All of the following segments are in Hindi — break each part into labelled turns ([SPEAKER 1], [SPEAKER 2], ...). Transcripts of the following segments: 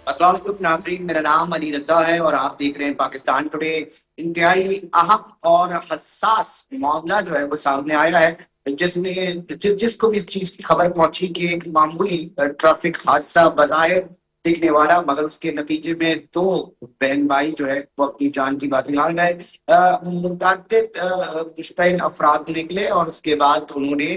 [SPEAKER 1] अस्सलाम वालेकुम नाज़रीन, मेरा नाम अली रज़ा है और आप देख रहे हैं पाकिस्तान टुडे। इंतहाई अहम और हसास मामला जो है वो सामने आया है, जिसको भी इस चीज की खबर पहुंची कि एक मामूली ट्रैफिक हादसा बज़ाहिर दिखने वाला, मगर उसके नतीजे में दो बहन भाई जो है वो अपनी जान की बाजी हार गए। मुतअद्दिद मुश्तइल अफराद निकले और उसके बाद उन्होंने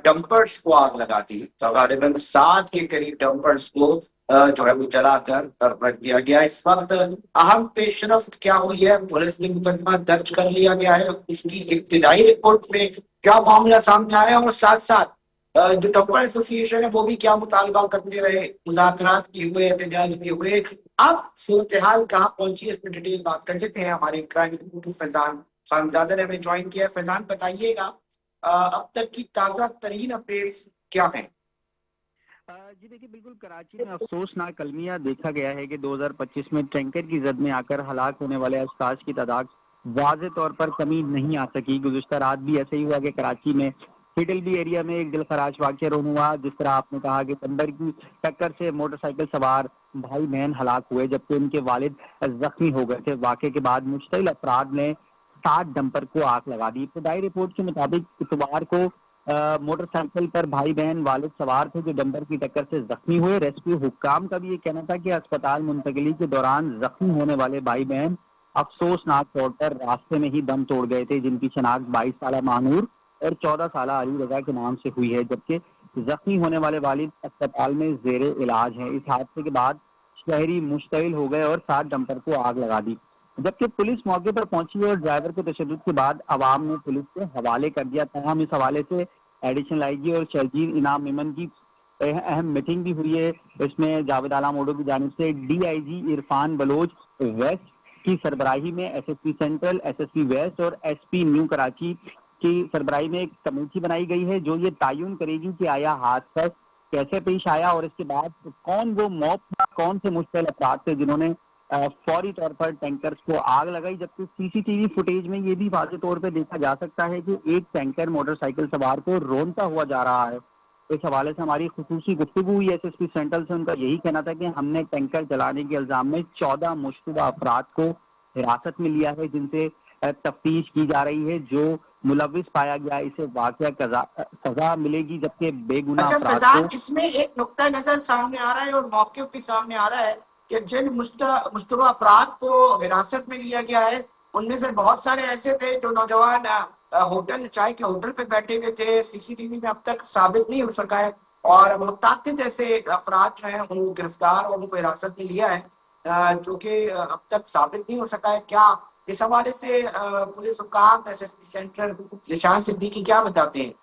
[SPEAKER 1] डंपर्स को आग लगा दी। तो गालिबन 7 के करीब डंपर्स को जो है वो जलाकर रख दिया गया। इस वक्त अहम पेशरफ्त क्या हुई है, पुलिस ने मुकदमा दर्ज कर लिया गया है। उसकी इब्तिदाई रिपोर्ट में क्या मामला सामने आया और साथ साथ जो डॉक्टर एसोसिएशन है वो भी क्या मुतालबा करते रहे, मुज़ाकरात भी हुए, एहतजाज भी हुए। अब सूरत हाल कहाँ पहुंची, इस पर डिटेल बात कर लेते हैं। हमारे क्राइम रिपोर्टर फैजान खानजादा ने हमें ज्वाइन किया है। फैजान, बताइएगा अब तक की ताज़ा तरीन अपडेट्स क्या हैं?
[SPEAKER 2] जी देखिए, बिल्कुल कराची में अफसोसनाक अलमिया देखा गया है कि 2025 में टैंकर की जद में आकर हलाक होने वाले अफसास की तादाद वाज़े तौर पर कमी नहीं आ सकी। गुज़िश्ता रात भी ऐसे ही हुआ कि कराची में हिडलबी एरिया में एक दिलखराश वाक़या रोन हुआ। जिस तरह आपने कहा कि डंपर की टक्कर से मोटरसाइकिल सवार भाई बहन हलाक हुए, जबकि उनके वालिद जख्मी हो गए थे। वाक़े के बाद मुश्तइल अफराद ने 7 डंपर को आग लगा दी। इब्तदाई रिपोर्ट के मुताबिक इतवार को मोटरसाइकिल पर भाई बहन वालिद सवार थे जो डंपर की टक्कर से जख्मी हुए। रेस्क्यू हुक्काम का भी ये कहना था कि अस्पताल मुंतकिली के दौरान जख्मी होने वाले भाई बहन अफसोसनाक तौर पर रास्ते में ही दम तोड़ गए थे, जिनकी शनाख्त 22 साल मानूर और 14 साल अली रजा के नाम से हुई है, जबकि जख्मी होने वाले वालिद अस्पताल में जेरे इलाज हैं। इस हादसे के बाद शहरी मुश्तइल हो गए और 7 डंपर को आग लगा दी, जबकि पुलिस मौके पर पहुंची और ड्राइवर को तशद्दुद के बाद अवाम ने पुलिस के हवाले कर दिया। तमाम इस हवाले से एडिशनल आईजी और शर्जील इनाम मेमन की अहम मीटिंग भी हुई है। इसमें जावेद आला मोडो की जानिब से डीआईजी इरफान बलोच वेस्ट की सरबराही में एसएसपी सेंट्रल, एसएसपी वेस्ट और एसपी न्यू कराची की सरबराही में एक कमेटी बनाई गई है जो ये तयन करेगी कि आया हादसा कैसे पेश आया और इसके बाद कौन वो मौत था, कौन से मुश्किल अफराद थे जिन्होंने फौरी तौर पर टैंकर्स को आग लगाई। जबकि सीसीटीवी फुटेज में ये भी वाज़े तौर पर देखा जा सकता है कि एक टैंकर मोटरसाइकिल सवार को रोनता हुआ जा रहा है। इस हवाले से हमारी खुसूसी गुफ्तगू हुई एसएसपी सेंट्रल से। उनका यही कहना था कि हमने टैंकर चलाने के इल्जाम में 14 मुश्तबा अफराद को हिरासत में लिया है, जिनसे तफ्तीश की जा रही है। जो मुलविस पाया गया इसे वाक़या सजा मिलेगी, जबकि बेगुनाह
[SPEAKER 1] अच्छा
[SPEAKER 2] अफराद
[SPEAKER 1] फैजान,
[SPEAKER 2] को
[SPEAKER 1] इसमें एक नुक्ता नजर सामने आ रहा है और मौक़िफ़ भी सामने आ रहा है कि जिन मुश्तबा अफराद को हिरासत में लिया गया है, उनमें से बहुत सारे ऐसे थे जो नौजवान होटल चाय के होटल पे बैठे हुए थे। सीसीटीवी में अब तक साबित नहीं हो सका है और मुतअद्दिद ऐसे अफराद जो हैं उनको गिरफ्तार और उनको हिरासत में लिया है, जो कि अब तक साबित नहीं हो सका है। क्या इस हवाले से पुलिस हुक्काम, एसएसपी सेंट्रल ज़िशान सिद्दीकी क्या बताते हैं?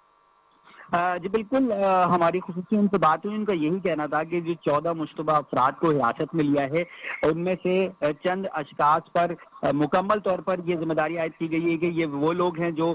[SPEAKER 2] जी बिल्कुल, हमारी खुसूसी उनसे बात हुई। उनका यही कहना था कि जो 14 मुश्तबा अफराद को हिरासत में लिया है, उनमें से चंद अशखास पर मुकम्मल तौर पर ये जिम्मेदारी आयद की गई है कि ये वो लोग हैं जो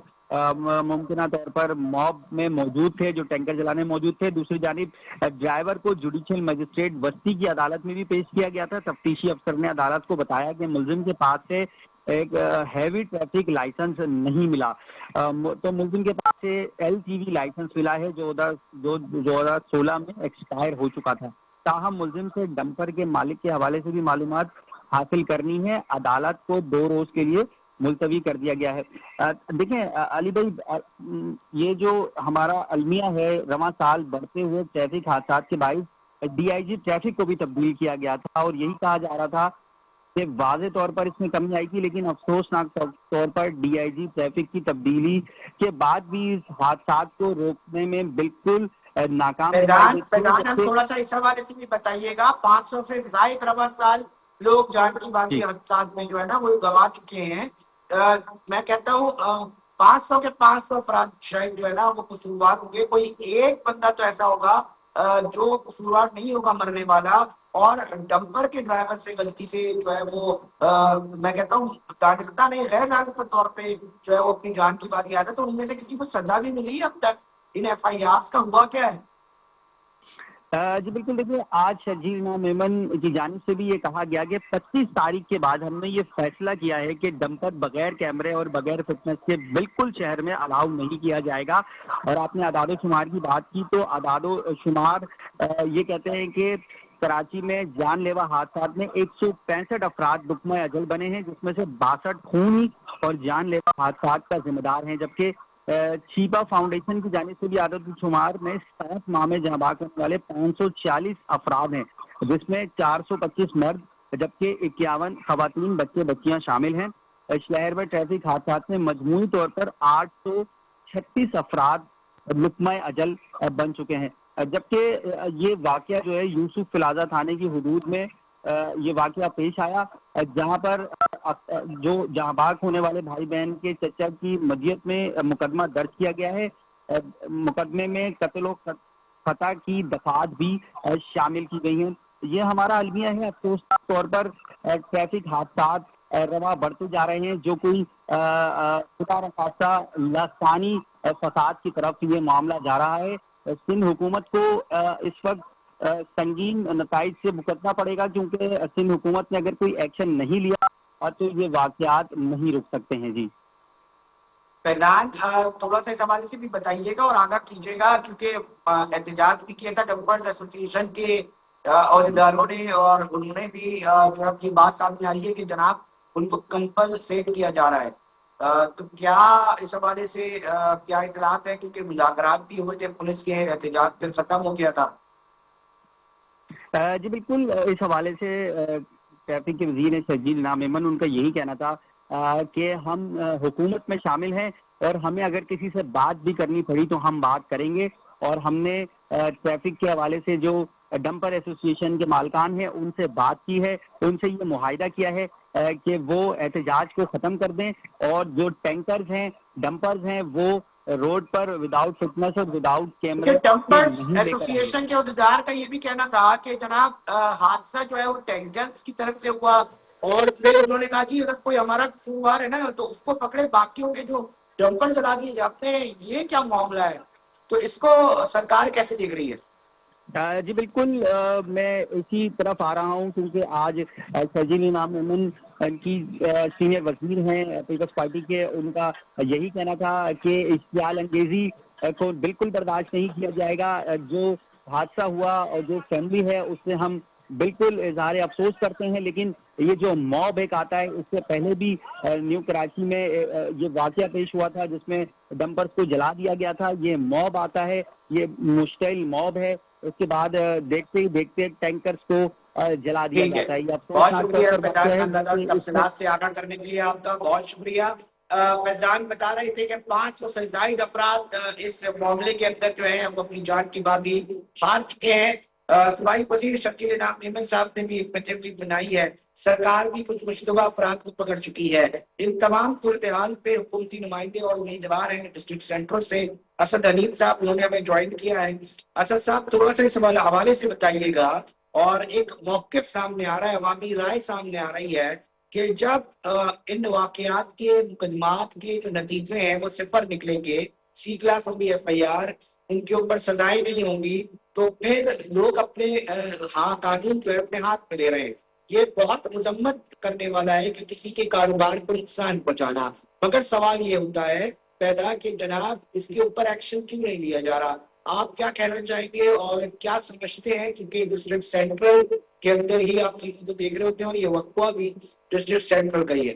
[SPEAKER 2] मुमकिना तौर पर मॉब में मौजूद थे, जो टैंकर चलाने में मौजूद थे। दूसरी जानिब ड्राइवर को जुडिशियल मजिस्ट्रेट बस्ती की अदालत में भी पेश किया गया था। तफ्तीशी अफसर ने अदालत को बताया कि मुलजिम के पास से एक हैवी ट्रैफिक लाइसेंस नहीं मिला, तो मुलजिम के पास से एलटीवी लाइसेंस मिला है जो 2016 में एक्सपायर हो चुका था। ताहम मुलजिम से डंपर के मालिक के हवाले से भी मालूमात हासिल करनी है। अदालत को 2 रोज के लिए मुलतवी कर दिया गया है। देखें अली भाई, ये जो हमारा अलमिया है, रवां साल बढ़ते हुए ट्रैफिक हादसा के बाईस डीआईजी ट्रैफिक को भी तब्दील किया गया था और यही कहा जा रहा था कि वाज़े तौर पर इसमें कमी आई थी, लेकिन अफसोसनाक तौर पर डीआईजी ट्रैफिक की तब्दीली के बाद भी इस हादसा को रोकने में बिल्कुल नाकाम दिखाई
[SPEAKER 1] फैजान
[SPEAKER 2] देती है।
[SPEAKER 1] फैजान हम
[SPEAKER 2] जबकि
[SPEAKER 1] थोड़ा सा इस हवाले से भी बताइएगा। 500 से जायद रवा साल लोग जान की बाजी
[SPEAKER 2] जी
[SPEAKER 1] हादसा में जो है ना वो गवा चुके हैं। मैं कहता हूँ 500 के 500 अफराद शायद जो है ना वो कसूरवार होंगे। कोई एक बंदा तो ऐसा होगा जो कसूरवार नहीं होगा मरने वाला। और डंपर के ड्राइवर से गलती से जो है वो मैं कहता हूँ दानिस्ता नहीं, गैर दानिस्ता तौर पे जो है वो अपनी जान की बाजी आ रहा है। तो उनमें से किसी को सजा भी मिली है अब तक? इन एफआईआर का हुआ क्या है?
[SPEAKER 2] जी बिल्कुल, देखिए आज शर्जील इमाम मेमन की जानिब से भी ये कहा गया कि 25 तारीख के बाद हमने ये फैसला किया है कि डंपर बगैर कैमरे और बगैर फिटनेस के बिल्कुल शहर में अलाउ नहीं किया जाएगा। और आपने आदादो शुमार की बात की, तो आदादो शुमार ये कहते हैं कि कराची में जानलेवा हादसात में 165 अफराद दुखमय अजल बने हैं, जिसमें से 62 खूनी और जानलेवा हादसात का जिम्मेदार हैं। जबकि शीबा फाउंडेशन की जानिब से भी आदमशुमार में 7 माह में जहाँ होने वाले 540 अफराद हैं, जिसमें 425 मर्द जबकि 51 खवातीन बच्चे बच्चियां शामिल हैं। शहर में ट्रैफिक हादसात में मजमूई तौर पर 836 अफराद लुकमा अजल बन चुके हैं। जबकि ये वाकया जो है यूसुफ प्लाजा थाने की हदूद में ये वाकया पेश आया, जहां पर जो जहां होने वाले भाई बहन के चचा की मदियत में मुकदमा दर्ज किया गया है। मुकदमे में कत्ल खता की दफात भी शामिल की गई हैं। ये हमारा अलमिया है। अफसोसनाक तौर पर ट्रैफिक हादसात रवा बढ़ते जा रहे हैं, जो कोई खुदा न खास्ता लासानी फसाद की तरफ ये मामला जा रहा है। सिंध हुकूमत को इस वक्त संगीन नताइज से भुगतना पड़ेगा, क्योंकि सिंध हुकूमत ने अगर कोई एक्शन नहीं लिया और तो ये वाकयात नहीं रुक सकते हैं। जी
[SPEAKER 1] फैजान, थोड़ा सा इस हवाले से भी बताइएगा और आगाह कीजिएगा, क्योंकि एहतजाज भी किया था डंपर्स एसोसिएशन के अहदेदारों ने, और उन्होंने भी जो है अपनी बात सामने आई है कि जनाब उनको कंपलसेट किया जा रहा है। तो क्या इस हवाले से क्या इतलात है, क्योंकि मुज़ाकरात भी हुए थे, पुलिस के एहतजाज फिर खत्म हो गया था।
[SPEAKER 2] जी बिल्कुल, इस हवाले से ट्रैफिक के वजीर शर्जील नामेमन, उनका यही कहना था कि हम हुकूमत में शामिल हैं और हमें अगर किसी से बात भी करनी पड़ी तो हम बात करेंगे। और हमने ट्रैफिक के हवाले से जो डंपर एसोसिएशन के मालकान हैं उनसे बात की है, उनसे ये मुआहिदा किया है कि वो एहतजाज को ख़त्म कर दें और जो टैंकर्स हैं, डंपर्स हैं, वो रोड पर विदाउट फिटनेस और विदाउट कैमरे
[SPEAKER 1] डंपर्स
[SPEAKER 2] नहीं लेकर आएंगे।
[SPEAKER 1] एसोसिएशन के अहदेदार का ये भी कहना था कि जनाब हादसा जो है वो टैंकर्स की तरफ से हुआ, और फिर उन्होंने कहा कि अगर कोई हमारा कसूरवार है ना तो उसको पकड़े, बाकियों के जो डंपर जला दिए जाते हैं। ये क्या मामला है, तो इसको सरकार कैसे देख रही है?
[SPEAKER 2] जी बिल्कुल, मैं इसी तरफ आ रहा हूँ, क्योंकि आज शर्जील नामेमन की सीनियर वजीर हैं पीपल्स पार्टी के, उनका यही कहना था कि इश्तियाल अंगेजी को बिल्कुल बर्दाश्त नहीं किया जाएगा। जो हादसा हुआ और जो फैमिली है उससे हम बिल्कुल इजहार अफसोस करते हैं, लेकिन ये जो मॉब एक आता है, उससे पहले भी न्यू कराची में ये वाकया पेश हुआ था जिसमें डंपर्स को जला दिया गया था। ये मॉब आता है, ये मुश्तइल मॉब है। उसके बाद देखते ही देखते टैंकर्स को जला दिया जाता है।
[SPEAKER 1] बहुत शुक्रिया फैजान खानजादा, तफसीलात से आगाह करने के लिए आपका बहुत शुक्रिया। फैजान बता रहे थे कि 500 से ज्यादा अफराद इस मामले के अंदर जो है वो अपनी जान की बाजी हार चुके हैं। सवाई वजीर शकील इनाम मेमन साहब ने भी एक तबलीग बनाई है। सरकार भी कुछ मुश्तबा अफराद को पकड़ चुकी है। इन तमाम सूरत हाल पे हुकूमती नुमाइंदे और उम्मीदवार हैं डिस्ट्रिक्ट सेंट्रल से असद हनीफ साहब, उन्होंने हमें ज्वाइन किया है। असद साहब, थोड़ा सा इस हवाले से बताइएगा। और एक मौक़िफ़ सामने आ रहा है, अवामी राय सामने आ रही है कि जब इन वाकयात के मुकदमात के जो नतीजे हैं वो सिफर निकलेंगे, सी क्लास होगी FIR, उनके ऊपर सजाएं नहीं होंगी, तो फिर लोग अपने कानून जो है अपने हाथ में ले रहे हैं। ये बहुत मजम्मत करने वाला है कि किसी के कारोबार को नुकसान पहुंचाना। मगर सवाल ये होता है पैदा कि जनाब इसके ऊपर एक्शन क्यों नहीं लिया जा रहा? आप क्या कहना चाहेंगे और क्या समझते हैं, क्योंकि डिस्ट्रिक्ट सेंट्रल के अंदर ही आप चीजों को देख रहे होते हैं और ये वक्फा भी डिस्ट्रिक्ट सेंट्रल का ही है।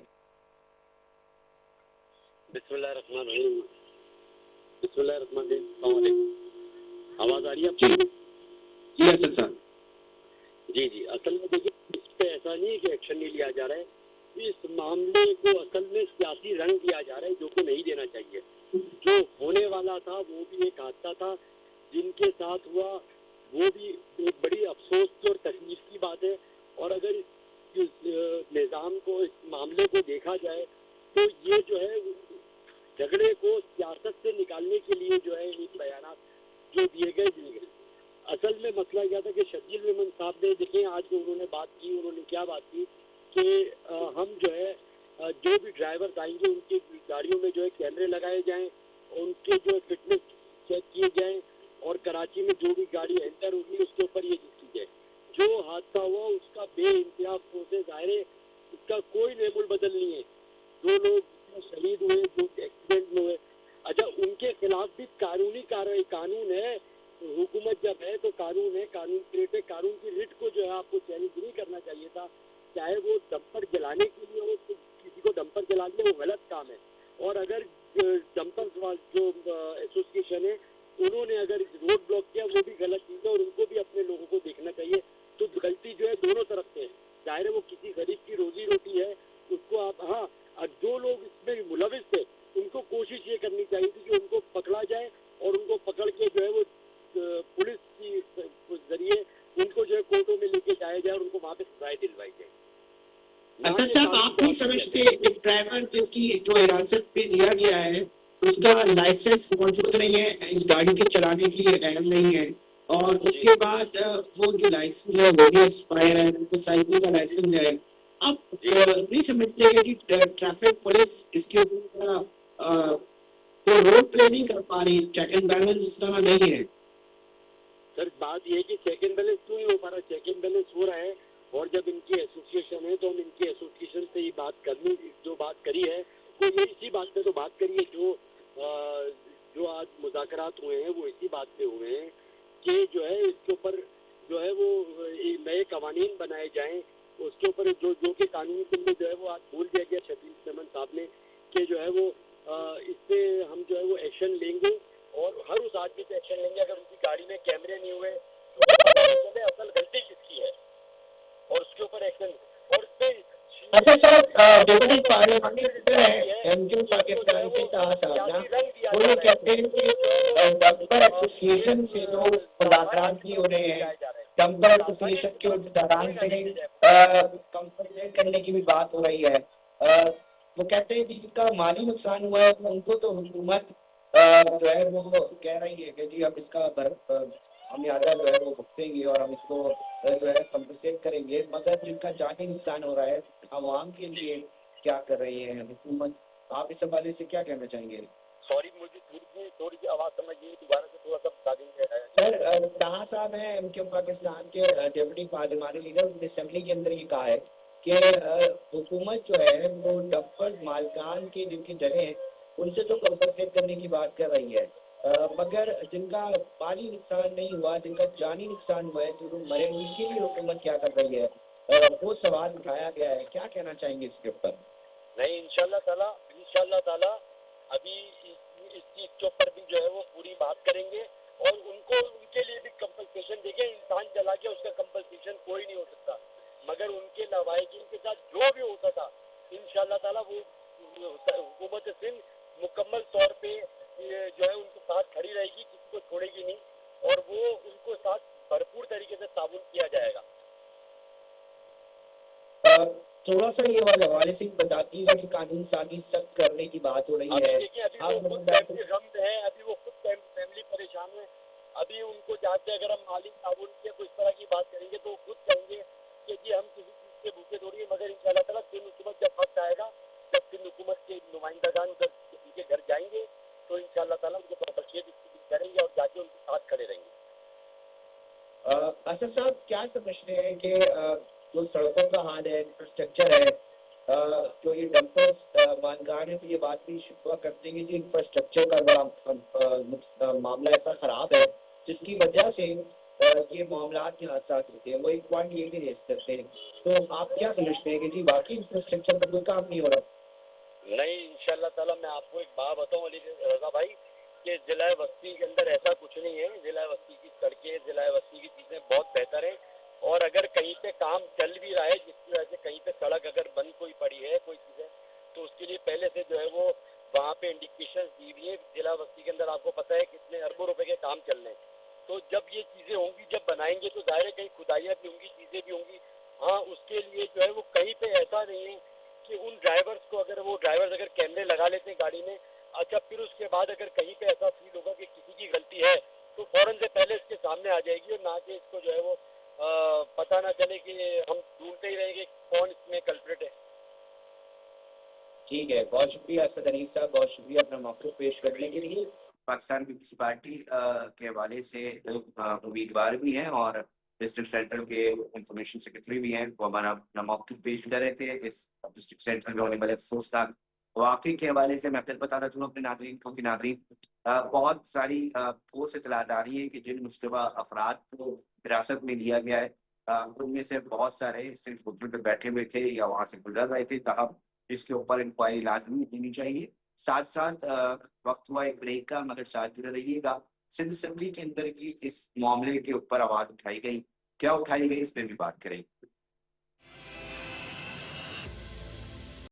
[SPEAKER 3] बिस्मिल्लाहिर्रहमानिर्रहीम। आवाज आ रही है आपको?
[SPEAKER 1] जी असद साहब।
[SPEAKER 3] जी असल में देखिए, इस पे ऐसा नहीं है कि एक्शन नहीं लिया जा रहा है। इस मामले को असल में सियासी रंग दिया जा रहा है, जो कि नहीं देना चाहिए। जो होने वाला था वो भी एक हादसा था, जिनके साथ हुआ वो भी एक बड़ी अफसोस की और तकलीफ की बात है। और अगर इस निज़ाम को, इस मामले को देखा जाए तो ये जो है झगड़े को सियासत से निकालने के लिए जो है इन बयान जो दिए गए। असल में मसला क्या था कि शकील मेमन साहब ने, देखें आज जो उन्होंने बात की, उन्होंने क्या बात की कि हम जो है जो भी ड्राइवर आएंगे उनकी गाड़ियों में जो है कैमरे लगाए जाएं, उनके जो फिटनेस चेक किए जाएं, और कराची में जो भी गाड़ी एंटर होगी उसके ऊपर ये चीज की जाए। जो हादसा हुआ उसका बेइंतहा अफसोस है, जाहिर है उसका कोई नेमुल बदल नहीं है। 2 लोग शहीद हुए जो एक्सीडेंट में हुए। अच्छा, उनके खिलाफ भी कानूनी कार्रवाई, कानून है, हुकूमत जब है तो कानून है, कानून क्रिएट है, कानून की रिट को जो है आपको चैलेंज नहीं करना चाहिए था, चाहे वो डंपर जलाने के लिए हो, तो किसी को डंपर जलाने वो गलत काम है। और अगर डंपर जो एसोसिएशन है उन्होंने अगर रोड ब्लॉक किया वो भी गलत चीज़ है और उनको भी अपने लोगों को देखना चाहिए। तो गलती जो है दोनों तरफ से है, जाहिर है वो किसी गरीब की रोजी रोटी है उसको आप, हाँ, और जो लोग इसमें मुलविस थे उनको कोशिश ये करनी चाहिए थी कि उनको पकड़ा जाए और उनको पकड़ के जो है वो पुलिस के जरिए उनको जो है कोर्टों में लेके जाया जाए और उनको वहाँ पे सजाएं दिलवाई जाए।
[SPEAKER 1] अच्छा साहब, आप नहीं समझते एक ड्राइवर जिसकी जो हिरासत पे लिया गया है उसका लाइसेंस मौजूद नहीं है, इस गाड़ी के चलाने के लिए अहल नहीं है, और उसके बाद वो जो लाइसेंस है वो भी एक्सपायर है, उनको साइकिल का लाइसेंस है। आप नहीं समझते कि ट्रैफिक पुलिस इसके ऊपर वो रोल प्ले नहीं कर पा रही, चेक एंड बैलेंस उस तरह नहीं है?
[SPEAKER 3] सर बात ये है कि चेक एंड बैलेंस क्यों नहीं हो पा रहा? चेक एंड बैलेंस हो रहा है और जब इनकी एसोसिएशन है तो हम इनकी एसोसिएशन से ही बात करनी, जो बात करी है वो ये इसी बात पे तो बात करी है, जो आज मुज़ाकरात हुए हैं वो इसी बात पे हुए हैं कि जो है इसके ऊपर जो है वो नए कवानीन बनाए जाएं, उसके ऊपर जो कि कानून के लिए जो है वो आज बोल दिया गया शबीर चमन साहब ने कि जो है वो इससे हम जो है वो एक्शन लेंगे और हर उस आदमी पे एक्शन लेंगे अगर उनकी गाड़ी में कैमरे नहीं हुए तो असल गलती किसकी है और उसके ऊपर एक्शन। और
[SPEAKER 1] अच्छा सर, डिप्टी पार्लियामेंट्री लीडर है एमक्यू पाकिस्तान से ताहा साहब ना, वो ये कहते हैं कि डंपर एसोसिएशन से तो मुज़ाकरात भी हो रहे हैं, डंपर एसोसिएशन के दौरान से कंपनसेट करने की भी बात हो रही है। वो कहते हैं कि जिनका माली नुकसान हुआ है उनको तो हुकूमत जो है वो कह रही है कि जी हम इसका खामियाजा जो है वो भुगतेंगे और हम इसको जो है कंपनसेट करेंगे, मगर जिनका जानी नुकसान हो रहा है आवाम के लिए क्या कर रही है हुकूमत? आप इस हवाले से क्या कहना चाहेंगे?
[SPEAKER 3] सॉरी, मुझे थोड़ी सी आवाज समझिए, दोबारा से थोड़ा सा बता देंगे।
[SPEAKER 1] सर ताहा साहब हैं एमक्यू पाकिस्तान के डिप्टी पार्लियामेंट्री लीडर, उन्होंने असेंबली के अंदर ये कहा है कि हुकूमत जो है वो डंपर्स मालकान के जिनकी जगह हैं उनसे तो कंपनसेट करने की बात कर रही है, मगर जिनका माली नुकसान नहीं हुआ, जिनका जानी नुकसान हुआ है, जो लोग मरे, उनके लिए हुकूमत क्या कर रही है? वो सवाल उठाया गया है, क्या कहना चाहेंगे इसके ऊपर?
[SPEAKER 3] नहीं, इंशाल्लाह ताला अभी इस चीज के ऊपर भी जो है वो पूरी बात करेंगे और उनको उनके लिए भी कंपनसेशन देंगे। इंसान चला गया उसका कंपनसेशन कोई नहीं हो सकता, मगर उनके लवाहिकीन के साथ जो भी होता था इंशाल्लाह ताला वो हुकूमत सिंध मुकम्मल तौर पे जो है उनके साथ खड़ी रहेगी, किसी को छोड़ेगी नहीं और वो उनको साथ भरपूर तरीके से ताउन किया जाएगा।
[SPEAKER 1] थोड़ा सा ये वाले हवाले से बताइएगा कि कानून साजी सख्त करने की बात हो रही है।
[SPEAKER 3] देखिए अभी वो खुद फैमिली गम है, अभी वो खुद फैमिली परेशान है, अभी उनको जाते अगर हम मालिक ताउन की कोई इस तरह की बात करेंगे तो खुद कहेंगे कि जी हम किसी चीज़ के भूखे थोड़ी है, मगर इंशाल्लाह ताला सिंध हुकूमत जब वक्त आएगा, जब सिंध हुकूमत के नुमाइंदागान उधर उनके घर जाएंगे तो इंशाल्लाह ताला उनको अप्रिशिएट करेंगे और जाके उनके साथ खड़े रहेंगे।
[SPEAKER 1] असद साहब क्या समझते हैं कि जो सड़कों का हाल है, इंफ्रास्ट्रक्चर है, जो ये डंपर्स मानगान है, तो ये बात भी शिकवा करते हैं कि जी इंफ्रास्ट्रक्चर का बड़ा मामला ऐसा खराब है जिसकी वजह से ये मामला के हादसात होते हैं। वो एक पॉइंट ये भी रेस करते हैं, तो आप क्या समझते हैं कि जी बाकी इंफ्रास्ट्रक्चर पर कोई काम नहीं हो रहा?
[SPEAKER 3] नहीं, इंशाल्लाह ताला मैं आपको एक बात बताऊं अली रजा भाई कि जिला बस्ती के अंदर ऐसा कुछ नहीं है। जिला बस्ती की सड़कें, जिला बस्ती की चीज़ें बहुत बेहतर है और अगर कहीं पे काम चल भी रहा है जिसकी वजह से कहीं पे सड़क अगर बंद कोई पड़ी है कोई चीज़ें, तो उसके लिए पहले से जो है वो वहाँ पे इंडिकेशन दी हुई है। जिला बस्ती के अंदर आपको पता है कितने अरबों रुपए के काम चल रहे हैं, तो जब ये चीज़ें होंगी, जब बनाएंगे तो जाहिर है कहीं खुदाइयाँ भी होंगी, चीज़ें भी होंगी। हाँ, उसके लिए जो है वो कहीं पे ऐसा नहीं है कि उन ड्राइवर्स को अगर वो ड्राइवर्स अगर कैमरे लगा लेते हैं गाड़ी में, अच्छा फिर उसके बाद अगर कहीं पे ऐसा फील होगा कि किसी की गलती है तो फौरन से पहले इसके सामने आ जाएगी और ना कि इसको जो है वो पता ना चले कि हम ढूंढते ही रहेंगे कौन इसमें कल्प्रिट है।
[SPEAKER 1] ठीक है, बहुत शुक्रिया असद हनीफ साहब, बहुत शुक्रिया अपना मौक़िफ़ पेश करने के लिए। पाकिस्तान पीपल्स पार्टी के हवाले से उम्मीदवार भी हैं और डिस्ट्रिक्ट सेंट्रल के इंफॉर्मेशन सेक्रेटरी भी हैं, वो हमारा अपना मौक़िफ़ पेश कर रहे थे इस डिस्ट्रिक्ट सेंट्रल में होने वाले अफसोसनाक वाकई के हवाले से मैं फिर बताता चलूँ अपने नाजरीन को कि नाजरीन बहुत सारी ठोस इतलात आ रही है कि जिन मुश्तबा अफराद को हिरासत में लिया गया है उनमें से बहुत सारे सिर्फ होटल पे बैठे हुए थे या वहां से गुजर रहे थे, तब इसके ऊपर इंक्वायरी लाजमी होनी चाहिए। साथ साथ वक्त हुआ एक ब्रेक का, मगर साथ जुड़े रहिएगा। सिंध असेंबली के अंदर की इस मामले के ऊपर आवाज उठाई गई, क्या उठाई गई, इस पर भी बात करेंगे।